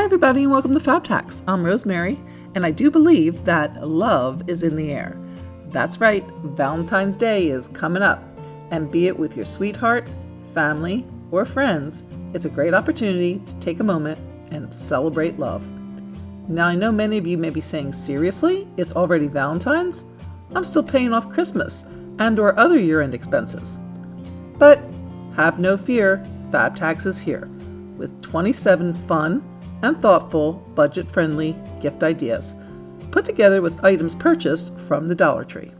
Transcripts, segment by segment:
everybody, and welcome to Fab Hacks. I'm Rosemary, and I do believe that love is in the air. That's right, Valentine's Day is coming up, and be it with your sweetheart, family, or friends, it's a great opportunity to take a moment and celebrate love. Now, I know many of you may be saying, seriously? It's already Valentine's? I'm still paying off Christmas and or other year-end expenses. But have no fear, Fab Hacks is here with 27 fun and thoughtful, budget-friendly gift ideas, put together with items purchased from the Dollar Tree.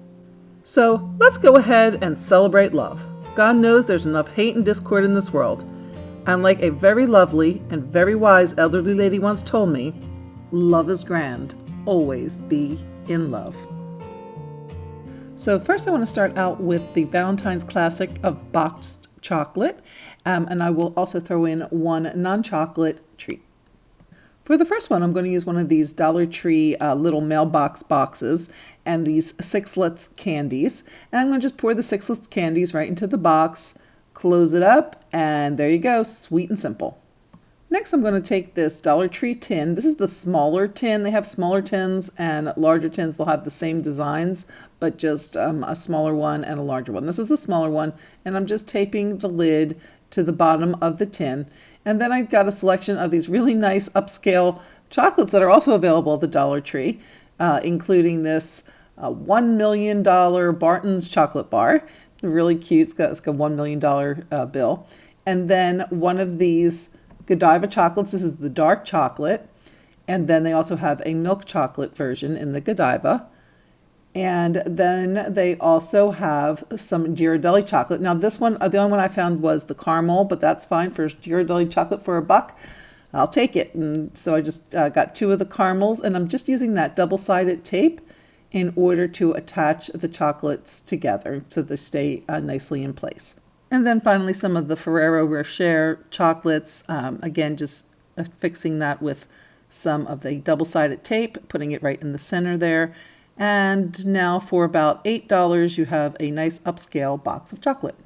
So let's go ahead and celebrate love. God knows there's enough hate and discord in this world. And like a very lovely and very wise elderly lady once told me, love is grand. Always be in love. So first I want to start out with the Valentine's classic of boxed chocolate. And I will also throw in one non-chocolate treat. For the first one, I'm going to use one of these Dollar Tree little mailbox boxes and these Sixlets candies. And I'm going to just pour the Sixlets candies right into the box, close it up, and there you go, sweet and simple. Next, I'm going to take this Dollar Tree tin. This is the smaller tin. They have smaller tins and larger tins. They'll have the same designs, but just a smaller one and a larger one. This is the smaller one, and I'm just taping the lid to the bottom of the tin. And then I've got a selection of these really nice upscale chocolates that are also available at the Dollar Tree, including this $1 million Barton's chocolate bar. Really cute. It's got a $1 million bill. And then one of these Godiva chocolates. This is the dark chocolate. And then they also have a milk chocolate version in the Godiva. And then they also have some Ghirardelli chocolate. Now this one, the only one I found was the caramel, but that's fine for Ghirardelli chocolate for $1. I'll take it. And so I just got 2 of the caramels, and I'm just using that double-sided tape in order to attach the chocolates together so they stay nicely in place. And then finally some of the Ferrero Rocher chocolates. Again, just fixing that with some of the double-sided tape, putting it right in the center there. And now for about $8, you have a nice upscale box of chocolate.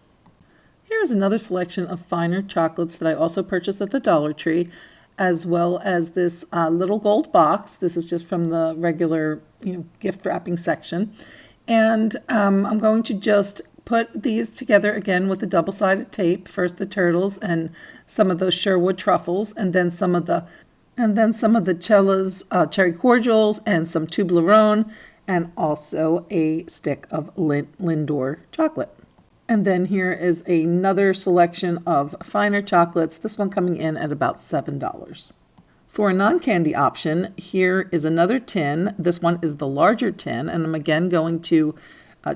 Here's another selection of finer chocolates that I also purchased at the Dollar Tree, as well as this little gold box. This is just from the regular, gift wrapping section. And I'm going to just put these together again with the double-sided tape. First the turtles and some of those Sherwood truffles, and then some of the Cella's cherry cordials and some Toblerone, and also a stick of Lindor chocolate. And then here is another selection of finer chocolates, this one coming in at about $7. For a non-candy option, here is another tin. This one is the larger tin, and I'm again going to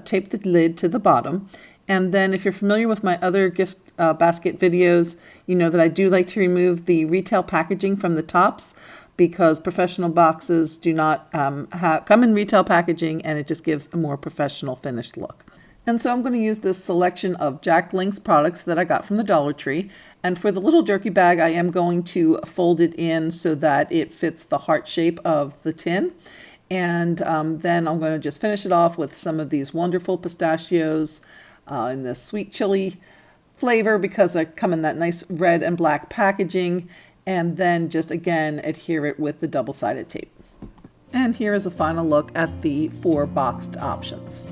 tape the lid to the bottom. And then if you're familiar with my other gift basket videos, you know that I do like to remove the retail packaging from the tops, because professional boxes do not come in retail packaging, and it just gives a more professional finished look. And so I'm going to use this selection of Jack Link's products that I got from the Dollar Tree. And for the little jerky bag, I am going to fold it in so that it fits the heart shape of the tin. And then I'm going to just finish it off with some of these wonderful pistachios in the sweet chili flavor, because they come in that nice red and black packaging. And then just again adhere it with the double-sided tape. And here is a final look at the 4 boxed options.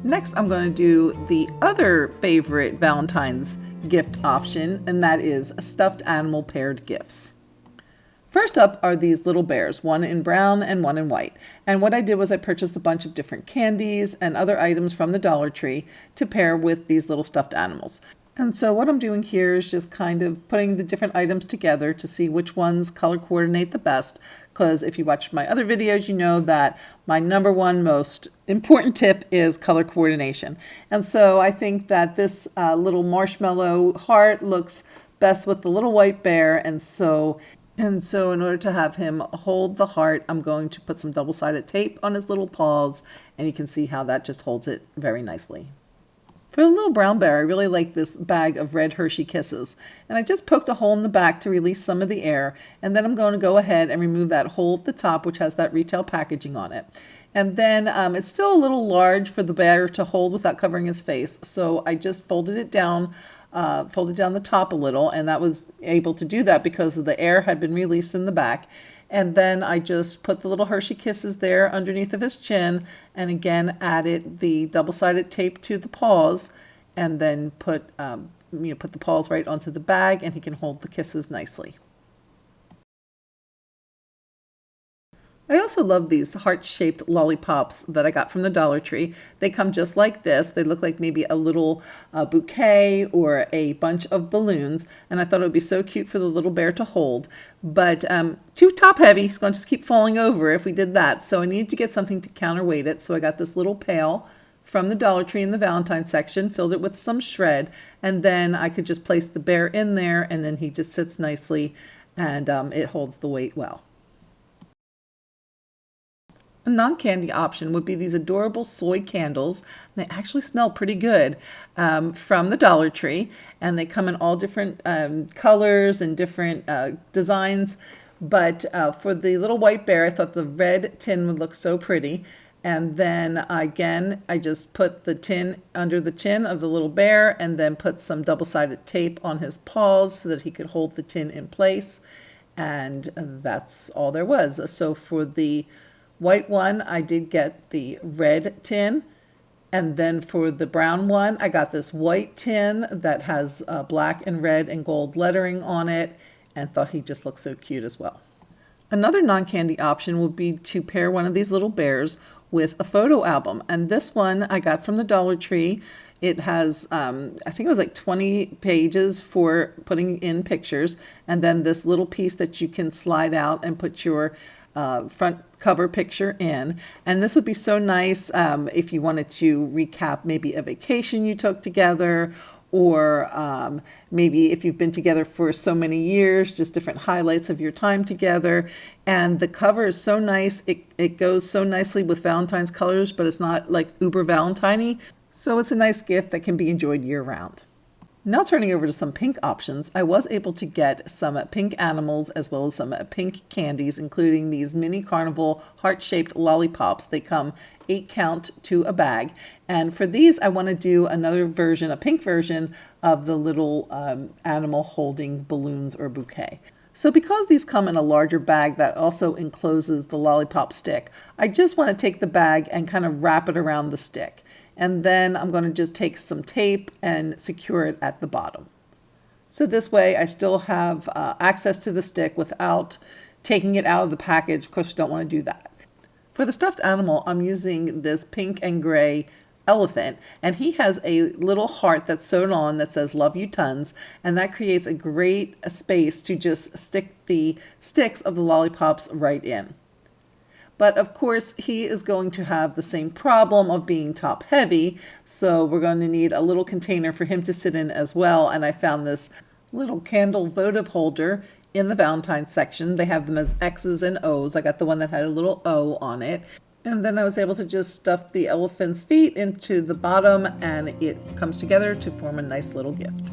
Next, I'm going to do the other favorite Valentine's gift option, and that is stuffed animal paired gifts. First up are these little bears, one in brown and one in white. And what I did was I purchased a bunch of different candies and other items from the Dollar Tree to pair with these little stuffed animals. And so what I'm doing here is just kind of putting the different items together to see which ones color coordinate the best. Because if you watch my other videos, you know that my number one most important tip is color coordination. And so I think that this little marshmallow heart looks best with the little white bear. And so in order to have him hold the heart, I'm going to put some double-sided tape on his little paws. And you can see how that just holds it very nicely. For the little brown bear, I really like this bag of red Hershey Kisses. And I just poked a hole in the back to release some of the air. And then I'm going to go ahead and remove that hole at the top, which has that retail packaging on it. And then it's still a little large for the bear to hold without covering his face. So I just folded it down folded down the top a little, and that was able to do that because the air had been released in the back. And then I just put the little Hershey Kisses there underneath of his chin, and again added the double-sided tape to the paws, and then put put the paws right onto the bag, and he can hold the kisses nicely. I also love these heart-shaped lollipops that I got from the Dollar Tree. They come just like this. They look like maybe a little bouquet or a bunch of balloons, and I thought it would be so cute for the little bear to hold. But too top heavy, he's going to just keep falling over if we did that. So I needed to get something to counterweight it. So I got this little pail from the Dollar Tree in the Valentine section, filled it with some shred, and then I could just place the bear in there, and then he just sits nicely, and it holds the weight well. A non-candy option would be these adorable soy candles. They actually smell pretty good from the Dollar Tree, and they come in all different colors and different designs. But for the little white bear, I thought the red tin would look so pretty. And then again, I just put the tin under the chin of the little bear and then put some double-sided tape on his paws so that he could hold the tin in place. And that's all there was. So for the white one, I did get the red tin, and then for the brown one, I got this white tin that has black and red and gold lettering on it, and thought he just looked so cute as well. Another non-candy option would be to pair one of these little bears with a photo album, and this one I got from the Dollar Tree. It has, I think it was like 20 pages for putting in pictures, and then this little piece that you can slide out and put your front cover picture in. And this would be so nice if you wanted to recap maybe a vacation you took together, or maybe if you've been together for so many years, just different highlights of your time together. And the cover is so nice. It goes so nicely with Valentine's colors, but it's not like uber Valentine-y. So it's a nice gift that can be enjoyed year round. Now turning over to some pink options, I was able to get some pink animals as well as some pink candies, including these mini carnival heart-shaped lollipops. They come 8 count to a bag. And for these, I want to do another version, a pink version of the little animal holding balloons or bouquet. So because these come in a larger bag that also encloses the lollipop stick, I just want to take the bag and kind of wrap it around the stick. And then I'm going to just take some tape and secure it at the bottom. So this way I still have access to the stick without taking it out of the package. Of course, we don't want to do that. For the stuffed animal, I'm using this pink and gray elephant, and he has a little heart that's sewn on that says "Love you tons," and that creates a great space to just stick the sticks of the lollipops right in. But of course, he is going to have the same problem of being top heavy, so we're going to need a little container for him to sit in as well. And I found this little candle votive holder in the Valentine section. They have them as X's and O's. I got the one that had a little O on it. And then I was able to just stuff the elephant's feet into the bottom, and it comes together to form a nice little gift.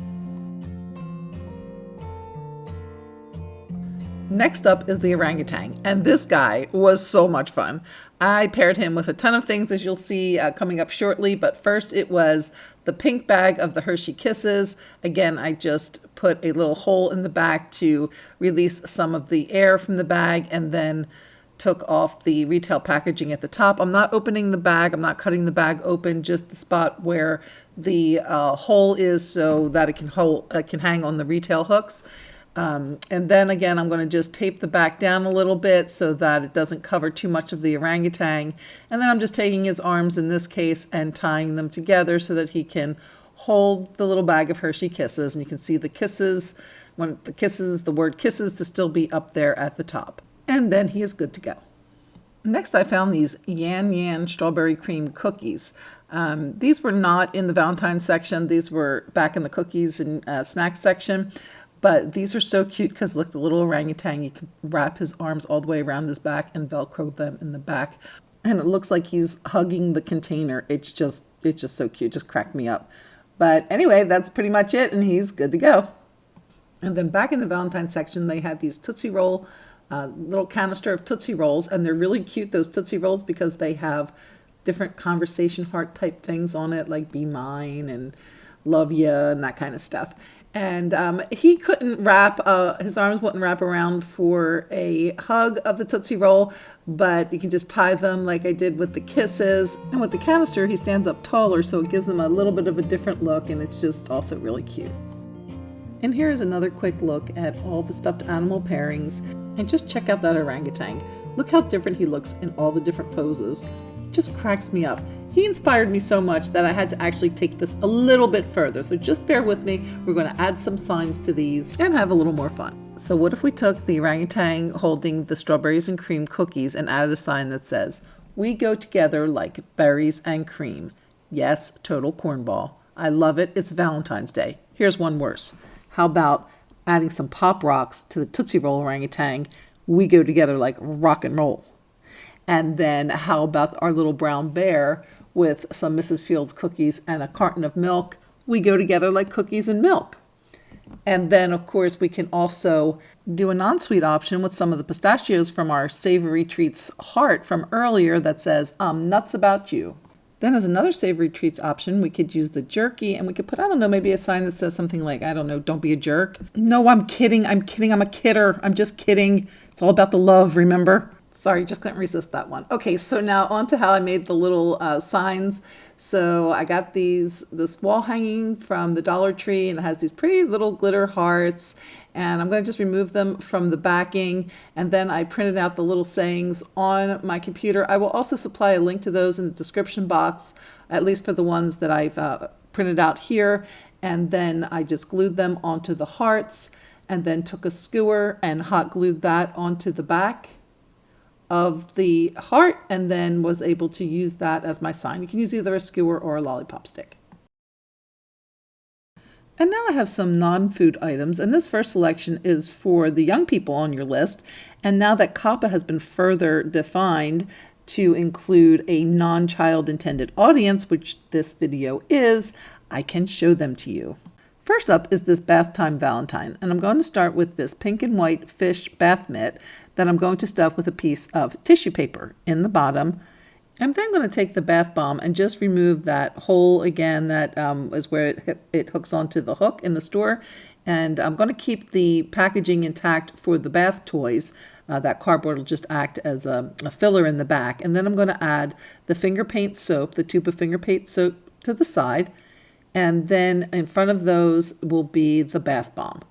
Next up is the orangutan, and this guy was so much fun. I paired him with a ton of things, as you'll see coming up shortly, but first it was the pink bag of the Hershey Kisses. Again, I just put a little hole in the back to release some of the air from the bag, and then took off the retail packaging at the top. I'm not opening the bag, I'm not cutting the bag open, just the spot where the hole is so that it can hang on the retail hooks. And then again, I'm going to just tape the back down a little bit so that it doesn't cover too much of the orangutan. And then I'm just taking his arms in this case and tying them together so that he can hold the little bag of Hershey Kisses. And you can see the kisses, the word kisses to still be up there at the top. And then he is good to go. Next, I found these Yan Yan strawberry cream cookies. These were not in the Valentine section. These were back in the cookies and snacks section. But these are so cute because look, the little orangutan, you can wrap his arms all the way around his back and Velcro them in the back. And it looks like he's hugging the container. It's just so cute. It just cracked me up. But anyway, that's pretty much it, and he's good to go. And then back in the Valentine section, they had these Tootsie Roll, little canister of Tootsie Rolls. And they're really cute, those Tootsie Rolls, because they have different conversation heart type things on it, like Be Mine and love ya, and that kind of stuff. And he couldn't wrap, his arms wouldn't wrap around for a hug of the Tootsie Roll, but you can just tie them like I did with the kisses. And with the canister, he stands up taller, so it gives him a little bit of a different look, and it's just also really cute. And here's another quick look at all the stuffed animal pairings, and just check out that orangutan. Look how different he looks in all the different poses. It just cracks me up. He inspired me so much that I had to actually take this a little bit further. So just bear with me. We're going to add some signs to these and have a little more fun. So what if we took the orangutan holding the strawberries and cream cookies and added a sign that says, "We go together like berries and cream. Yes, total cornball. I love it. It's Valentine's Day." Here's one worse. How about adding some pop rocks to the Tootsie Roll orangutan? "We go together like rock and roll." And then how about our little brown bear with some Mrs. Fields cookies and a carton of milk? "We go together like cookies and milk." And then, of course, we can also do a non-sweet option with some of the pistachios from our Savory Treats heart from earlier that says, "I'm nuts about you." Then as another Savory Treats option, we could use the jerky, and we could put, I don't know, maybe a sign that says something like, I don't know, "Don't be a jerk." No, I'm kidding. I'm kidding. I'm a kidder. I'm just kidding. It's all about the love, remember? Sorry, just couldn't resist that one. Okay, so now on to how I made the little signs. So I got this wall hanging from the Dollar Tree, and it has these pretty little glitter hearts. And I'm going to just remove them from the backing. And then I printed out the little sayings on my computer. I will also supply a link to those in the description box, at least for the ones that I've printed out here. And then I just glued them onto the hearts, and then took a skewer and hot glued that onto the back of the heart, and then was able to use that as my sign. You can use either a skewer or a lollipop stick. And now I have some non-food items, and this first selection is for the young people on your list. And now that COPPA has been further defined to include a non-child intended audience, which this video is, I can show them to you. First up is this Bath Time Valentine, and I'm going to start with this pink and white fish bath mitt that I'm going to stuff with a piece of tissue paper in the bottom. I'm then going to take the bath bomb and just remove that hole again that is where it hooks onto the hook in the store. And I'm going to keep the packaging intact for the bath toys. That cardboard will just act as a filler in the back. And then I'm going to add the finger paint soap, the tube of finger paint soap to the side. And then in front of those will be the bath bomb.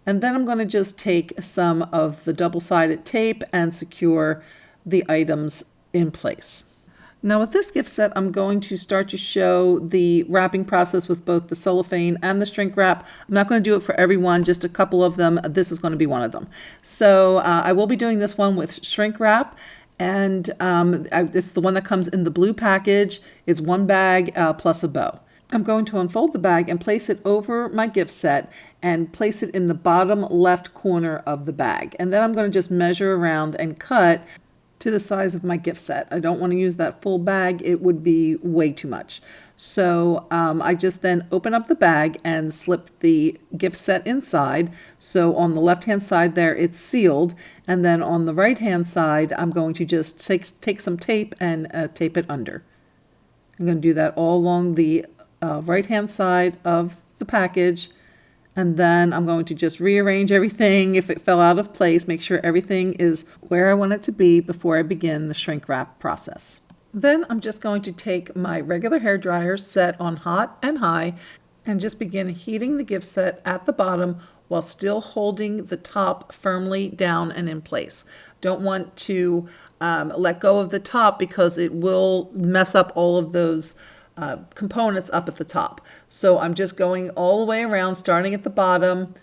And then I'm going to just take some of the double-sided tape and secure the items in place. Now with this gift set, I'm going to start to show the wrapping process with both the cellophane and the shrink wrap. I'm not going to do it for everyone, just a couple of them. This is going to be one of them. So I will be doing this one with shrink wrap. And it's the one that comes in the blue package. It's one bag plus a bow. I'm going to unfold the bag and place it over my gift set and place it in the bottom left corner of the bag. And then I'm going to just measure around and cut to the size of my gift set. I don't want to use that full bag. It would be way too much. So I just then open up the bag and slip the gift set inside. So on the left-hand side there, it's sealed. And then on the right-hand side, I'm going to just take some tape and tape it under. I'm going to do that all along the right-hand side of the package. And then I'm going to just rearrange everything if it fell out of place, make sure everything is where I want it to be before I begin the shrink wrap process. Then I'm just going to take my regular hair dryer set on hot and high and just begin heating the gift set at the bottom while still holding the top firmly down and in place. Don't want to let go of the top because it will mess up all of those components up at the top. So I'm just going all the way around, starting at the bottom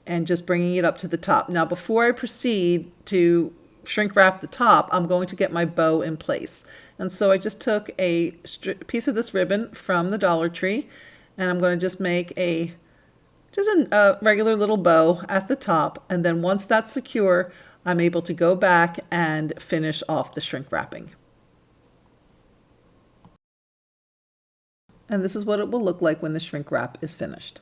and just bringing it up to the top. Now, before I proceed to shrink wrap the top, I'm going to get my bow in place. And so I just took a piece of this ribbon from the Dollar Tree, and I'm going to just make a regular little bow at the top. And then once that's secure, I'm able to go back and finish off the shrink wrapping. And this is what it will look like when the shrink wrap is finished.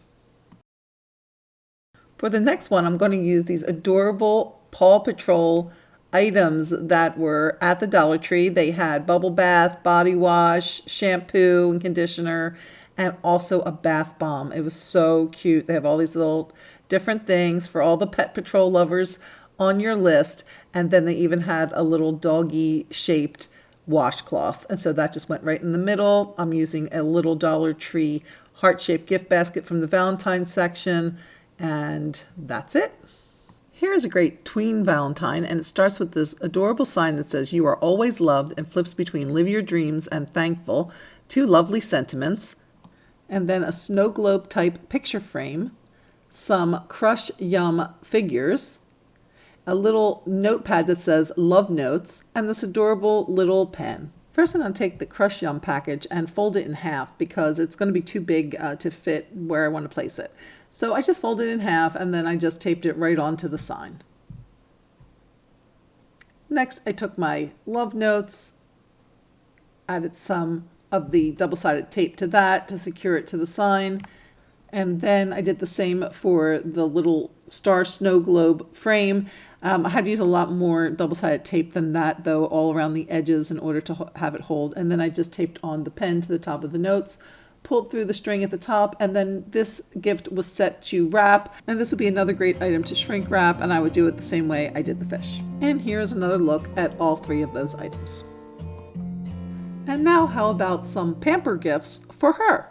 For the next one, I'm going to use these adorable Paw Patrol items that were at the Dollar Tree. They had bubble bath, body wash, shampoo and conditioner, and also a bath bomb. It was so cute. They have all these little different things for all the Pet Patrol lovers on your list. And then they even had a little doggy shaped washcloth. And so that just went right in the middle. I'm using a little Dollar Tree heart-shaped gift basket from the Valentine's section. And that's it. Here's a great tween Valentine, and it starts with this adorable sign that says, "You are always loved," and flips between "Live your dreams" and "Thankful." Two lovely sentiments. And then a snow globe type picture frame, some Crush Yum figures, a little notepad that says "Love Notes," and this adorable little pen. First, I'm going to take the Crush Yum package and fold it in half because it's going to be too big to fit where I want to place it. So I just folded it in half and then I just taped it right onto the sign. Next, I took my Love Notes, added some of the double-sided tape to that to secure it to the sign. And then I did the same for the little star snow globe frame. I had to use a lot more double-sided tape than that, though, all around the edges in order to have it hold. And then I just taped on the pen to the top of the notes, pulled through the string at the top, and then this gift was set to wrap. And this would be another great item to shrink wrap, and I would do it the same way I did the fish. And here's another look at all three of those items. And now how about some Pamper Gifts for her?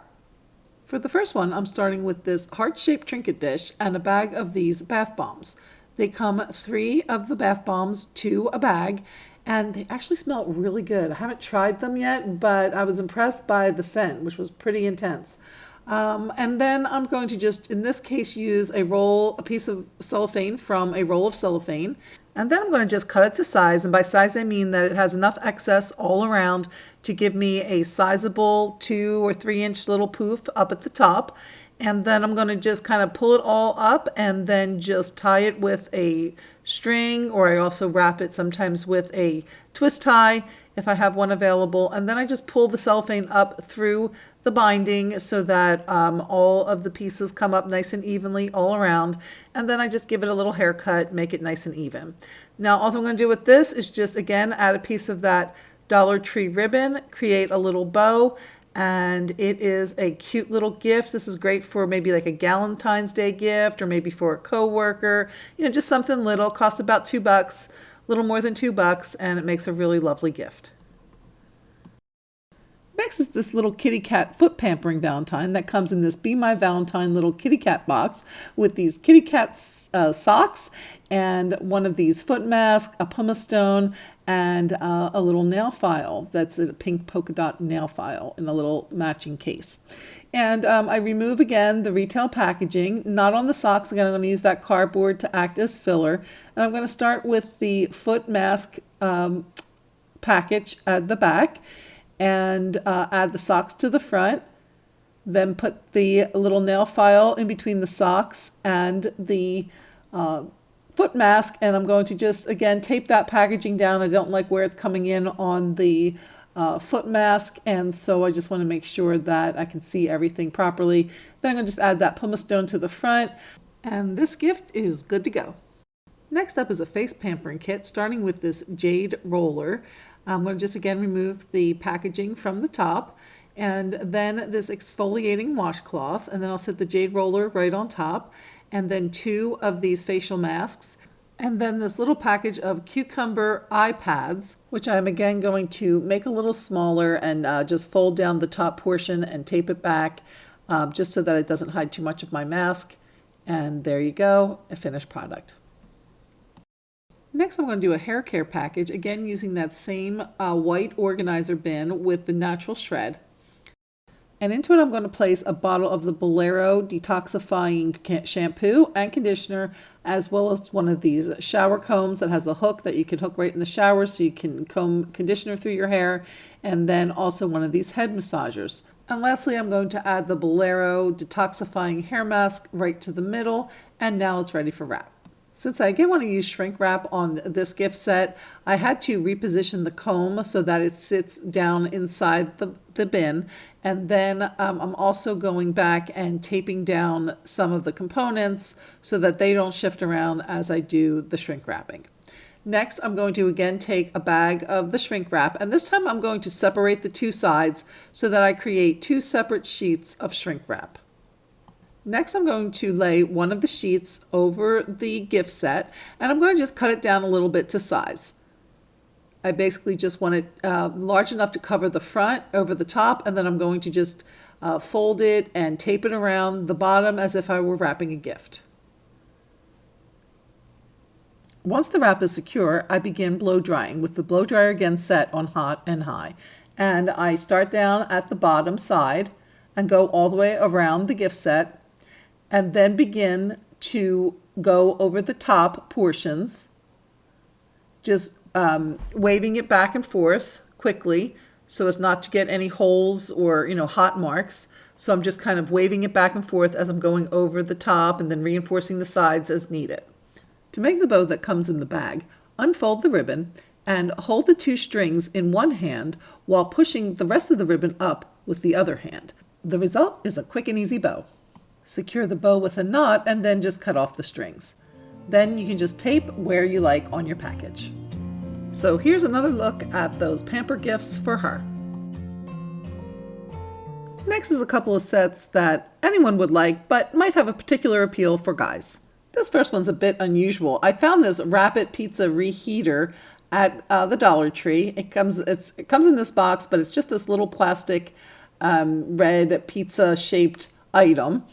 For the first one, I'm starting with this heart-shaped trinket dish and a bag of these bath bombs. They come 3 of the bath bombs to a bag, and they actually smell really good. I haven't tried them yet, but I was impressed by the scent, which was pretty intense. And then I'm going to just, in this case, use a piece of cellophane from a roll of cellophane. And then I'm going to just cut it to size. And by size, I mean that it has enough excess all around to give me a sizable 2 or 3 inch little poof up at the top. And then I'm going to just kind of pull it all up and then just tie it with a string, or I also wrap it sometimes with a twist tie if I have one available. And then I just pull the cellophane up through the binding so that all of the pieces come up nice and evenly all around. And then I just give it a little haircut, make it nice and even. Now, all I'm going to do with this is just, again, add a piece of that Dollar Tree ribbon, create a little bow, and it is a cute little gift. This is great for maybe like a Valentine's Day gift, or maybe for a coworker. You know, just something little. Costs about $2, a little more than $2, and it makes a really lovely gift. Next is this little kitty cat foot pampering Valentine that comes in this Be My Valentine little kitty cat box with these kitty cat socks and one of these foot masks, a pumice stone, and a little nail file. That's a pink polka dot nail file in a little matching case. And I remove again the retail packaging, not on the socks. Again, I'm going to use that cardboard to act as filler. And I'm going to start with the foot mask package at the back, and add the socks to the front, then put the little nail file in between the socks and the foot mask, and I'm going to just, again, tape that packaging down. I don't like where it's coming in on the foot mask, and so I just want to make sure that I can see everything properly. Then I'm going to just add that pumice stone to the front, and this gift is good to go. Next up is a face pampering kit, starting with this jade roller. I'm going to just again remove the packaging from the top, and then this exfoliating washcloth, and then I'll set the jade roller right on top, and then 2 of these facial masks, and then this little package of cucumber eye pads, which I'm again going to make a little smaller and just fold down the top portion and tape it back just so that it doesn't hide too much of my mask. And there you go, a finished product. Next, I'm going to do a hair care package, again using that same white organizer bin with the natural shred. And into it, I'm going to place a bottle of the Bolero detoxifying shampoo and conditioner, as well as one of these shower combs that has a hook that you can hook right in the shower so you can comb conditioner through your hair, and then also one of these head massagers. And lastly, I'm going to add the Bolero detoxifying hair mask right to the middle, and now it's ready for wrap. Since I again want to use shrink wrap on this gift set, I had to reposition the comb so that it sits down inside the bin. And then I'm also going back and taping down some of the components so that they don't shift around as I do the shrink wrapping. Next, I'm going to again take a bag of the shrink wrap, and this time I'm going to separate the two sides so that I create two separate sheets of shrink wrap. Next, I'm going to lay one of the sheets over the gift set, and I'm going to just cut it down a little bit to size. I basically just want it large enough to cover the front over the top, and then I'm going to just fold it and tape it around the bottom as if I were wrapping a gift. Once the wrap is secure, I begin blow drying with the blow dryer again set on hot and high. And I start down at the bottom side and go all the way around the gift set, and then begin to go over the top portions, just waving it back and forth quickly so as not to get any holes or hot marks. So I'm just kind of waving it back and forth as I'm going over the top and then reinforcing the sides as needed. To make the bow that comes in the bag, unfold the ribbon and hold the two strings in one hand while pushing the rest of the ribbon up with the other hand. The result is a quick and easy bow. Secure the bow with a knot and then just cut off the strings. Then you can just tape where you like on your package. So here's another look at those Pamper Gifts for her. Next is a couple of sets that anyone would like but might have a particular appeal for guys. This first one's a bit unusual. I found this Rapid Pizza Reheater at the Dollar Tree. It comes in this box, but it's just this little plastic red pizza shaped item.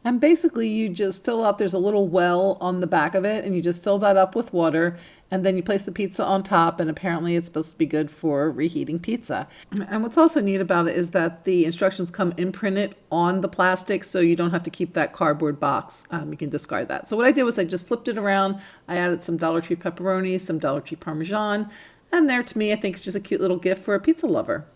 And basically you just fill up, there's a little well on the back of it, and you just fill that up with water, and then you place the pizza on top, and apparently it's supposed to be good for reheating pizza. And what's also neat about it is that the instructions come imprinted on the plastic, so you don't have to keep that cardboard box. You can discard that. So what I did was I just flipped it around. I added some Dollar Tree pepperoni, some Dollar Tree Parmesan, and there, to me, I think it's just a cute little gift for a pizza lover.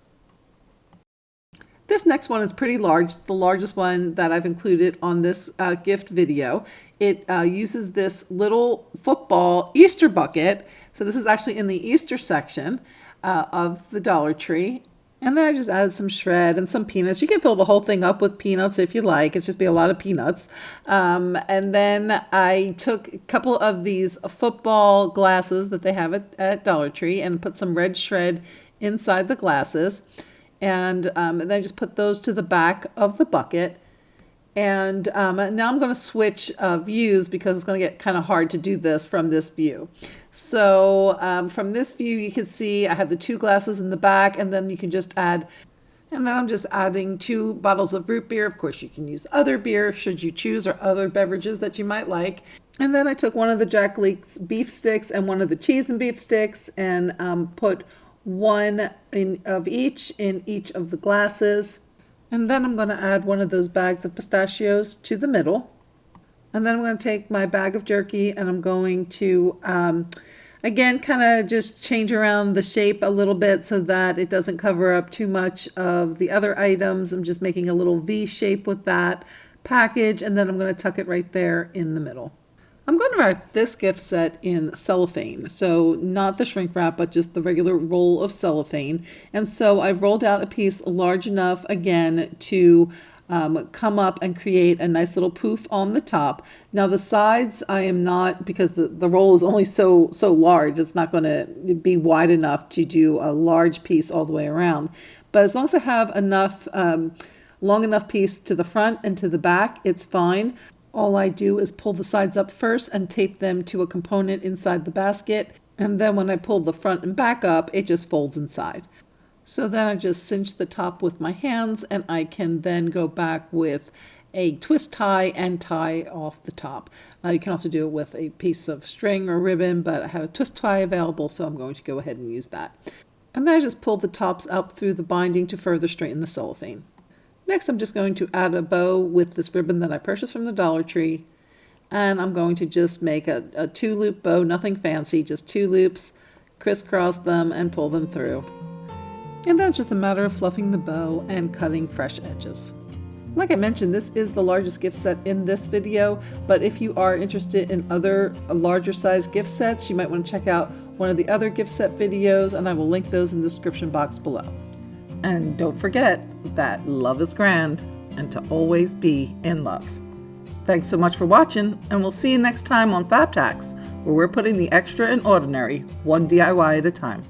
This next one is pretty large. It's the largest one that I've included on this gift video. It uses this little football Easter bucket. So this is actually in the Easter section of the Dollar Tree. And then I just added some shred and some peanuts. You can fill the whole thing up with peanuts if you like. It's just be a lot of peanuts. And then I took a couple of these football glasses that they have at Dollar Tree and put some red shred inside the glasses. And then I just put those to the back of the bucket. And now I'm going to switch views because it's going to get kind of hard to do this from this view. So from this view, you can see I have the two glasses in the back, and then you can just add, and then I'm just adding 2 bottles of root beer. Of course, you can use other beer should you choose, or other beverages that you might like. And then I took one of the Jack Leek's beef sticks and one of the cheese and beef sticks and put one of each in each of the glasses. And then I'm going to add one of those bags of pistachios to the middle. And then I'm going to take my bag of jerky and I'm going to, again, kind of just change around the shape a little bit so that it doesn't cover up too much of the other items. I'm just making a little V shape with that package, and then I'm going to tuck it right there in the middle. I'm going to wrap this gift set in cellophane, so not the shrink wrap, but just the regular roll of cellophane. And so I've rolled out a piece large enough, again, to come up and create a nice little poof on the top. Now the sides, I am not, because the roll is only so large, it's not going to be wide enough to do a large piece all the way around. But as long as I have enough, long enough piece to the front and to the back, it's fine. All I do is pull the sides up first and tape them to a component inside the basket. And then when I pull the front and back up, it just folds inside. So then I just cinch the top with my hands, and I can then go back with a twist tie and tie off the top. You can also do it with a piece of string or ribbon, but I have a twist tie available, so I'm going to go ahead and use that. And then I just pull the tops up through the binding to further straighten the cellophane. Next, I'm just going to add a bow with this ribbon that I purchased from the Dollar Tree. And I'm going to just make a 2-loop bow, nothing fancy, just 2 loops, crisscross them and pull them through. And then it's just a matter of fluffing the bow and cutting fresh edges. Like I mentioned, this is the largest gift set in this video, but if you are interested in other larger size gift sets, you might want to check out one of the other gift set videos, and I will link those in the description box below. And don't forget that love is grand and to always be in love. Thanks so much for watching, and we'll see you next time on Fab Tax, where we're putting the extra in ordinary, one DIY at a time.